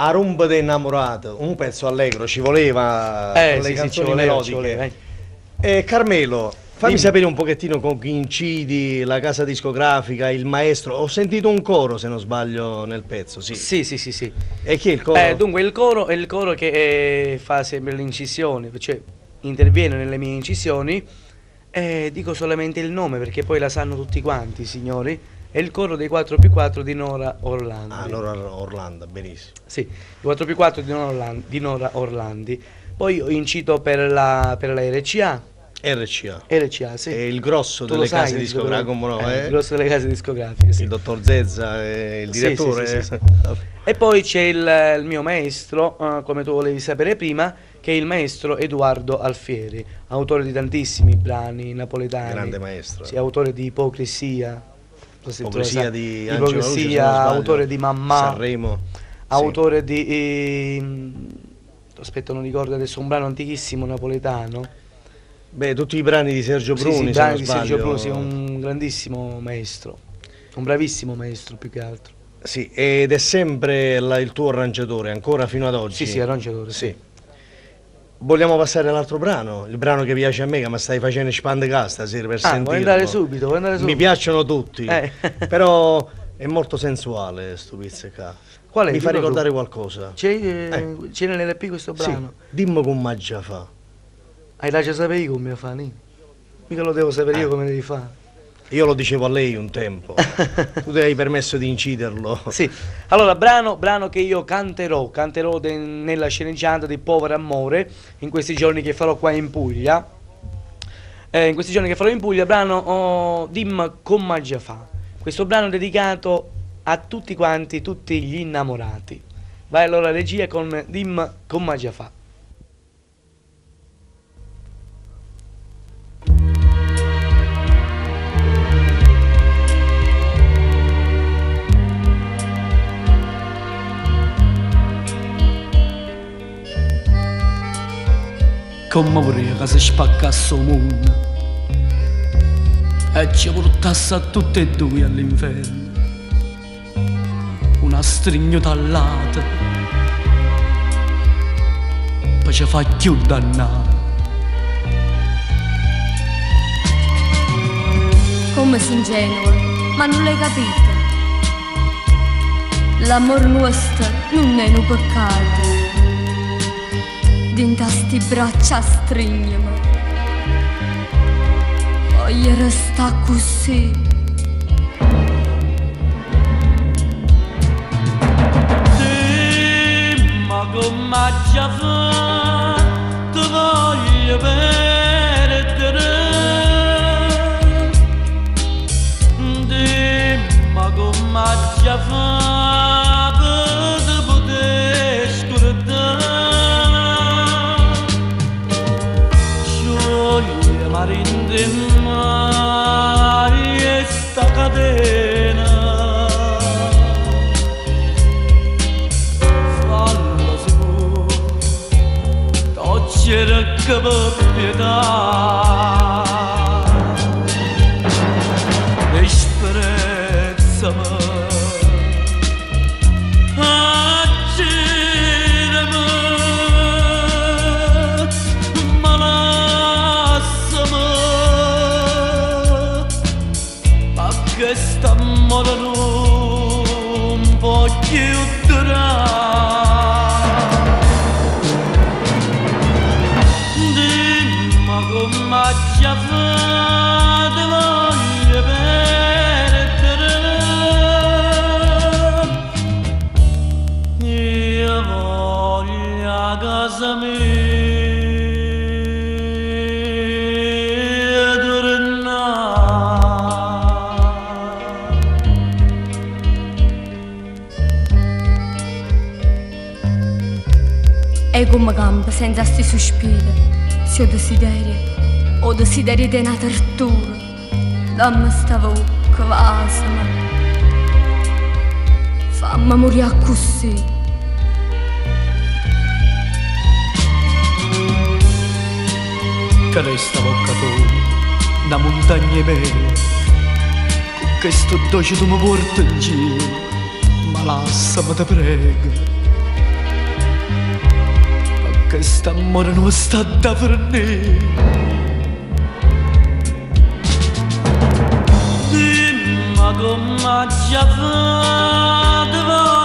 A rumba dei innamorati, un pezzo allegro, ci voleva con le canzoni melodiche. Carmelo, fammi sapere un pochettino con chi incidi, la casa discografica, il maestro. Ho sentito un coro, se non sbaglio, nel pezzo, sì. Sì. E chi è il coro? Dunque il coro è il coro che fa sempre le incisioni, cioè interviene nelle mie incisioni. Dico solamente il nome perché poi la sanno tutti quanti, signori. È il coro dei 4x4 di Nora Orlandi. Ah, Nora Orlandi, benissimo. Sì, i 4x4 di Nora Orlandi. Poi io incito per la RCA. RCA, sì. È il grosso delle case discografiche, come no? Il grosso delle case discografiche, sì. Il dottor Zezza, il direttore. Sì. E poi c'è il mio maestro, come tu volevi sapere prima, che è il maestro Edoardo Alfieri, autore di tantissimi brani napoletani. Grande maestro. Sì, autore di Ipocrisia. Ipocrisia di Angelo Ipocrisia, Luce, autore di Mamma. Sanremo. Autore di... aspetta, non ricordo adesso, un brano antichissimo napoletano. Beh, tutti i brani di Sergio Bruni, i brani di Sergio Bruni, sì, un grandissimo maestro, un bravissimo maestro più che altro. Sì, ed è sempre il tuo arrangiatore, ancora fino ad oggi? Sì, arrangiatore, sì. Vogliamo passare all'altro brano, il brano che piace a me, che mi stai facendo spandegare stasera per sentirlo. Vuoi andare subito? Mi piacciono tutti, però è molto sensuale sto pizzica. Qual è? Mi fa ricordare qualcosa. C'è nell'LP questo brano? Sì, dimmi come già fa. Hai già sapere io come fa, né? Mica lo devo sapere io come devi fare. Io lo dicevo a lei un tempo, tu ti hai permesso di inciderlo. Sì, allora brano che io canterò nella sceneggiata di Povero Amore, in questi giorni che farò qua in Puglia. Brano Dim Comma già fa. Questo brano è dedicato a tutti quanti, tutti gli innamorati. Vai allora regia con Dim Comma già fa. Come vorrei che si spaccasse il mondo e ci portasse a tutti e due all'inferno, una strignotallata poi ci fa più dannare. Come sei ingenua, ma non l'hai capito? L'amor nostro non è un peccato. Dinta sti braccia stringiamo, voglio restare così. Ma come già fa, ti voglio perdere. Ma come già fa, per poter scordare. Marinde mai sta catena, fallo si può, togliere che per pietà, l'esperienza mia. Quest'amore non può più durare. Dimmi come già fa, ti voglio perdere. Io voglio a casa mia. E come campa senza sti sospiri, se ho desideri di una tortura, dammi sta bocca, vasama, fammi morire così. Che resta bocca tua, da montagne mele, con questo dolce tu mi porti in giro, ma lassami te prego. che st'amore non sta da fornire. Dimma come già fatto